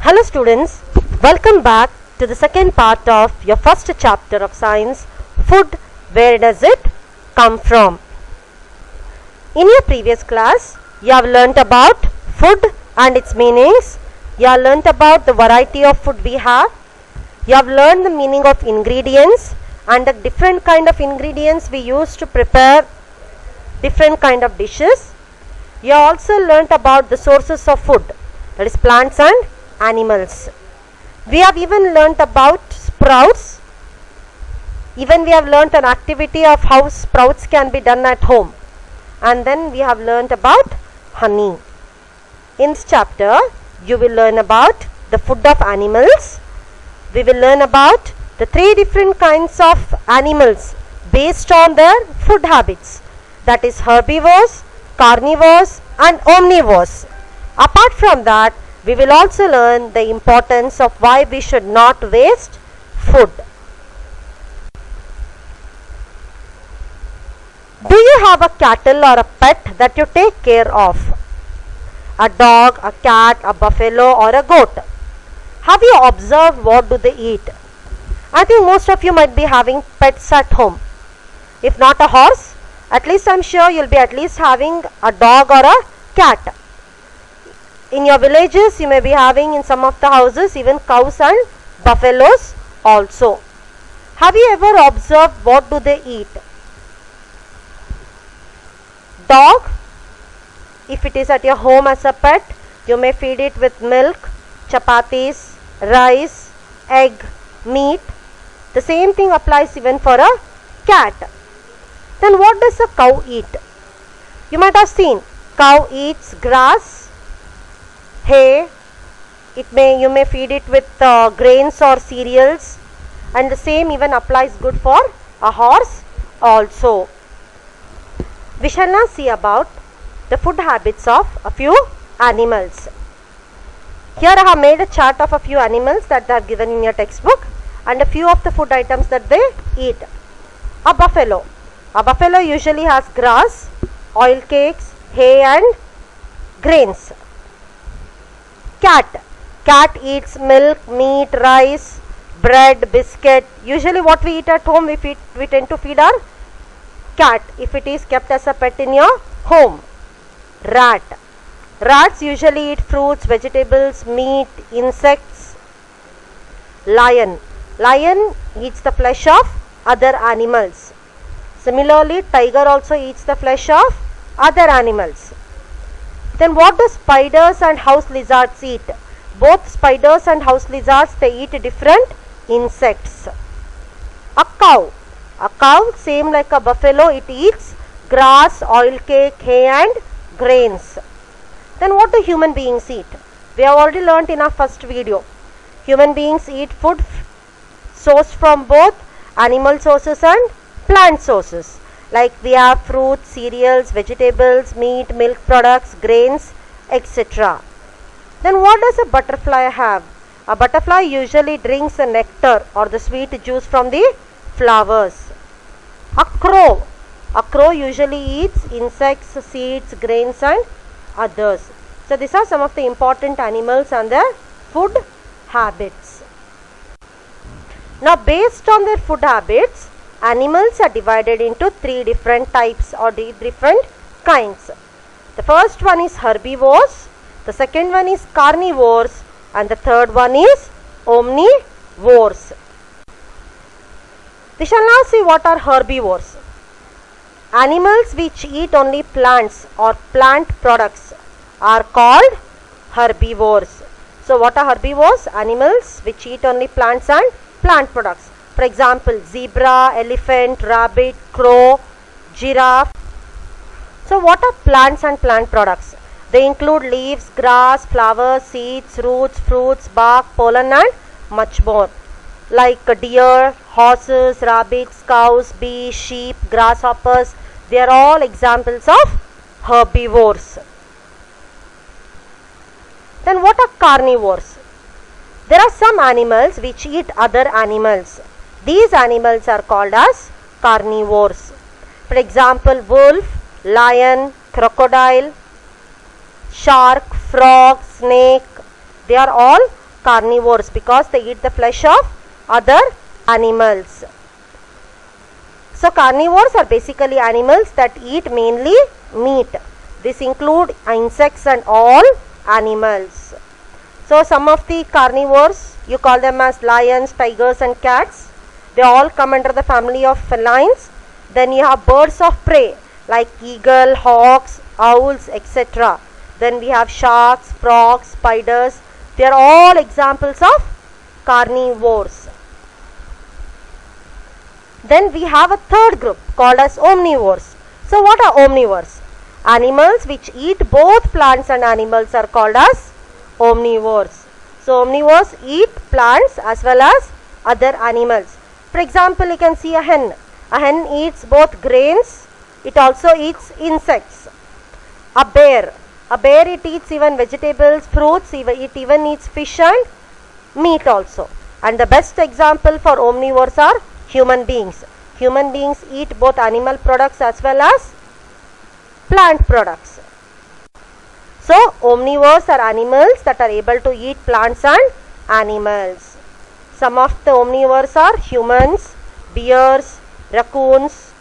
Hello students, welcome back to the second part of your first chapter of science, food, where does it come from? In your previous class, you have learnt about food and its meanings. You have learnt about the variety of food we have. You have learned the meaning of ingredients and the different kind of ingredients we use to prepare different kind of dishes. You have also learnt about the sources of food, that is plants and animals. We have even learnt about sprouts. Even we have learnt an activity of how sprouts can be done at home. And then we have learnt about honey. In this chapter, you will learn about the food of animals. We will learn about the three different kinds of animals based on their food habits. That is herbivores, carnivores and omnivores. Apart from that, we will also learn the importance of why we should not waste food. Do you have a cattle or a pet that you take care of? A dog, a cat, a buffalo or a goat? Have you observed what do they eat? I think most of you might be having pets at home. If not a horse, at least I am sure you will be at least having a dog or a cat. In your villages, you may be having in some of the houses even cows and buffaloes also. Have you ever observed what do they eat? Dog, if it is at your home as a pet, you may feed it with milk, chapatis, rice, egg, meat. The same thing applies even for a cat. Then what does a cow eat? You might have seen cow eats grass, hay. You may feed it with grains or cereals, and the same even applies good for a horse also. We shall now see about the food habits of a few animals. Here I have made a chart of a few animals that are given in your textbook and a few of the food items that they eat. A buffalo. A buffalo usually has grass, oil cakes, hay and grains. Cat. Cat eats milk, meat, rice, bread, biscuit. Usually what we eat at home, we tend to feed our cat if it is kept as a pet in your home. Rat. Rats usually eat fruits, vegetables, meat, insects. Lion. Lion eats the flesh of other animals. Similarly, tiger also eats the flesh of other animals. Then what do spiders and house lizards eat? Both spiders and house lizards, they eat different insects. A cow. A cow, same like a buffalo, it eats grass, oil cake, hay and grains. Then what do human beings eat? We have already learnt in our first video. Human beings eat food sourced from both animal sources and plant sources. Like we have fruits, cereals, vegetables, meat, milk products, grains, etc. Then what does a butterfly have? A butterfly usually drinks the nectar or the sweet juice from the flowers. A crow. A crow usually eats insects, seeds, grains and others. So these are some of the important animals and their food habits. Now based on their food habits, animals are divided into three different types or different kinds. The first one is herbivores, the second one is carnivores and the third one is omnivores. We shall now see what are herbivores. Animals which eat only plants or plant products are called herbivores. So what are herbivores? Animals which eat only plants and plant products. For example, zebra, elephant, rabbit, crow, giraffe. So what are plants and plant products? They include leaves, grass, flowers, seeds, roots, fruits, bark, pollen and much more. Like deer, horses, rabbits, cows, bees, sheep, grasshoppers. They are all examples of herbivores. Then what are carnivores? There are some animals which eat other animals. These animals are called as carnivores. For example, wolf, lion, crocodile, shark, frog, snake, they are all carnivores because they eat the flesh of other animals. So carnivores are basically animals that eat mainly meat. This include insects and all animals. So some of the carnivores, you call them as lions, tigers and cats. They all come under the family of felines. Then you have birds of prey like eagle, hawks, owls, etc. Then we have sharks, frogs, spiders. They are all examples of carnivores. Then we have a third group called as omnivores. So what are omnivores? Animals which eat both plants and animals are called as omnivores. So omnivores eat plants as well as other animals. For example, you can see a hen. A hen eats both grains, it also eats insects. A bear it eats even vegetables, fruits, it even eats fish and meat also. And the best example for omnivores are human beings. Human beings eat both animal products as well as plant products. So omnivores are animals that are able to eat plants and animals. Some of the omnivores are humans, bears, raccoons,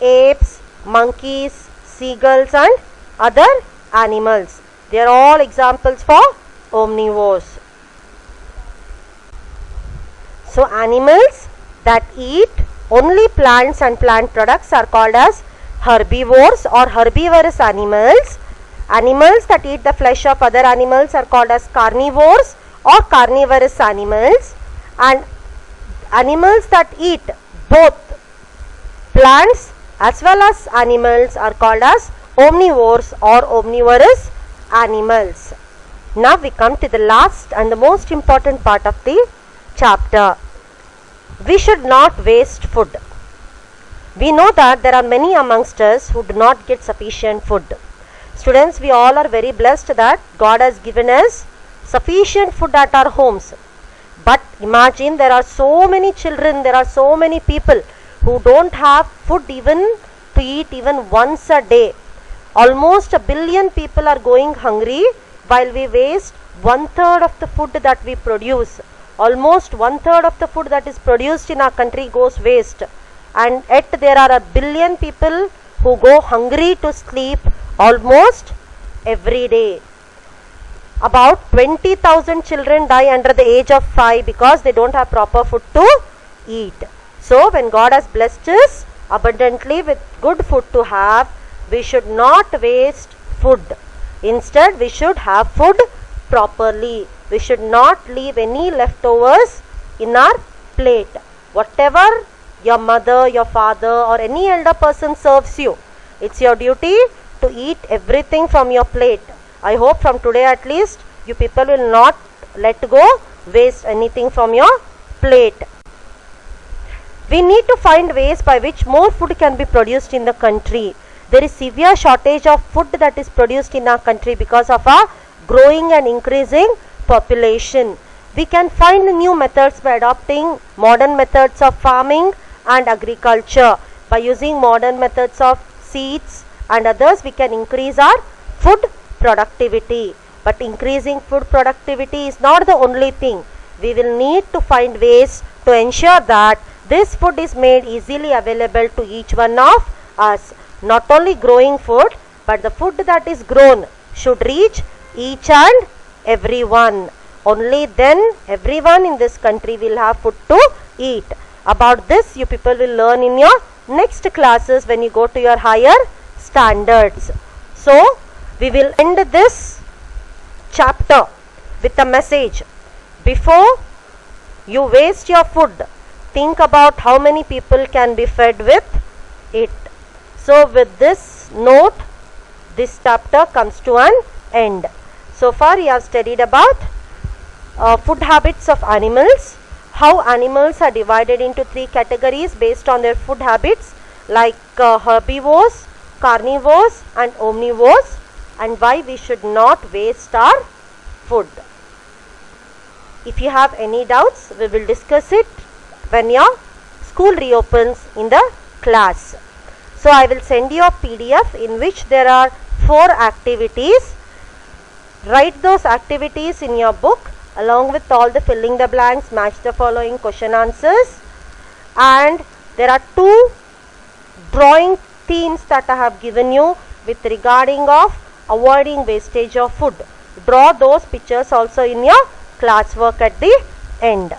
apes, monkeys, seagulls and other animals. They are all examples for omnivores. So animals that eat only plants and plant products are called as herbivores or herbivorous animals. Animals that eat the flesh of other animals are called as carnivores or carnivorous animals. And animals that eat both plants as well as animals are called as omnivores or omnivorous animals. Now we come to the last and the most important part of the chapter. We should not waste food. We know that there are many amongst us who do not get sufficient food. Students, we all are very blessed that God has given us sufficient food at our homes. But imagine there are so many children, there are so many people who don't have food even to eat even once a day. Almost 1 billion people are going hungry while we waste 1/3 of the food that we produce. Almost 1/3 of the food that is produced in our country goes waste. And yet there are 1 billion people who go hungry to sleep almost every day. About 20,000 children die under the age of 5 because they don't have proper food to eat. So when God has blessed us abundantly with good food to have, we should not waste food. Instead, we should have food properly. We should not leave any leftovers in our plate. Whatever your mother, your father or any elder person serves you, it's your duty to eat everything from your plate. I hope from today at least you people will not let go waste anything from your plate. We need to find ways by which more food can be produced in the country. There is severe shortage of food that is produced in our country because of our growing and increasing population. We can find new methods by adopting modern methods of farming and agriculture. By using modern methods of seeds and others, we can increase our food productivity. But increasing food productivity is not the only thing. We will need to find ways to ensure that this food is made easily available to each one of us. Not only growing food, but the food that is grown should reach each and everyone. Only then everyone in this country will have food to eat. About this you people will learn in your next classes when you go to your higher standards. So we will end this chapter with a message. Before you waste your food, think about how many people can be fed with it. So with this note, this chapter comes to an end. So far we have studied about food habits of animals, how animals are divided into 3 categories based on their food habits like herbivores, carnivores and omnivores, and why we should not waste our food. If you have any doubts, we will discuss it when your school reopens in the class. So I will send you a PDF in which there are 4 activities. Write those activities in your book Along with all the filling the blanks, match the following question answers. And there are 2 drawing themes that I have given you with regarding of avoiding wastage of food. Draw those pictures also in your classwork at the end.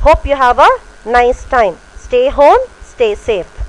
Hope you have a nice time. Stay home, stay safe.